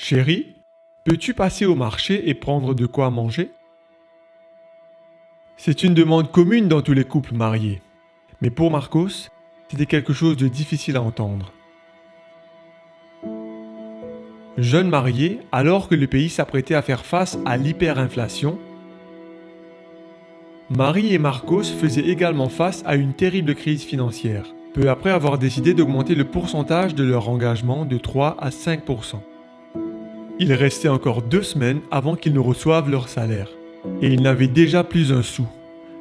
Chérie, peux-tu passer au marché et prendre de quoi manger? C'est une demande commune dans tous les couples mariés. Mais pour Marcos, c'était quelque chose de difficile à entendre. Jeune marié, alors que le pays s'apprêtait à faire face à l'hyperinflation, Marie et Marcos faisaient également face à une terrible crise financière, peu après avoir décidé d'augmenter le pourcentage de leur engagement de 3 à 5%. Il restait encore 2 semaines avant qu'ils ne reçoivent leur salaire. Et ils n'avaient déjà plus un sou,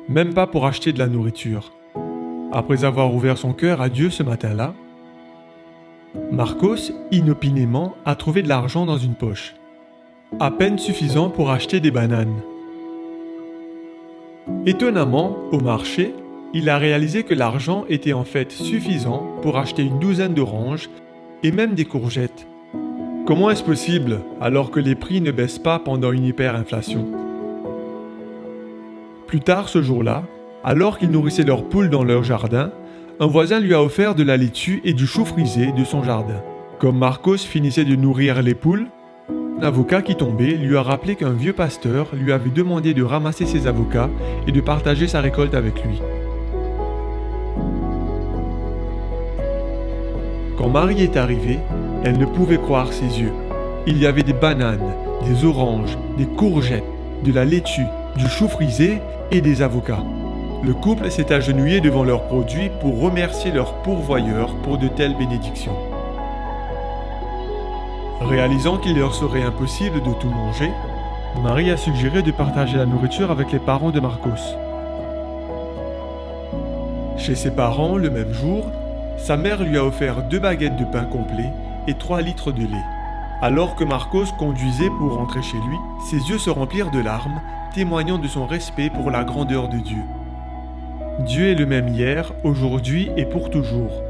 même pas pour acheter de la nourriture. Après avoir ouvert son cœur à Dieu ce matin-là, Marcos, inopinément, a trouvé de l'argent dans une poche. À peine suffisant pour acheter des bananes. Étonnamment, au marché, il a réalisé que l'argent était en fait suffisant pour acheter une douzaine d'oranges et même des courgettes. Comment est-ce possible alors que les prix ne baissent pas pendant une hyperinflation? Plus tard ce jour-là, alors qu'ils nourrissaient leurs poules dans leur jardin, un voisin lui a offert de la laitue et du chou frisé de son jardin. Comme Marcos finissait de nourrir les poules, un avocat qui tombait lui a rappelé qu'un vieux pasteur lui avait demandé de ramasser ses avocats et de partager sa récolte avec lui. Quand Marie est arrivée, elle ne pouvait croire ses yeux. Il y avait des bananes, des oranges, des courgettes, de la laitue, du chou frisé et des avocats. Le couple s'est agenouillé devant leurs produits pour remercier leur pourvoyeur pour de telles bénédictions. Réalisant qu'il leur serait impossible de tout manger, Marie a suggéré de partager la nourriture avec les parents de Marcos. Chez ses parents, le même jour, sa mère lui a offert 2 baguettes de pain complet et 3 litres de lait. Alors que Marcos conduisait pour rentrer chez lui, ses yeux se remplirent de larmes, témoignant de son respect pour la grandeur de Dieu. Dieu est le même hier, aujourd'hui et pour toujours.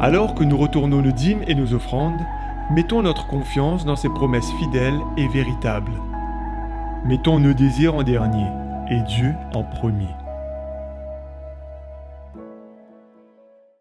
Alors que nous retournons nos dîmes et nos offrandes, mettons notre confiance dans ses promesses fidèles et véritables. Mettons nos désirs en dernier et Dieu en premier.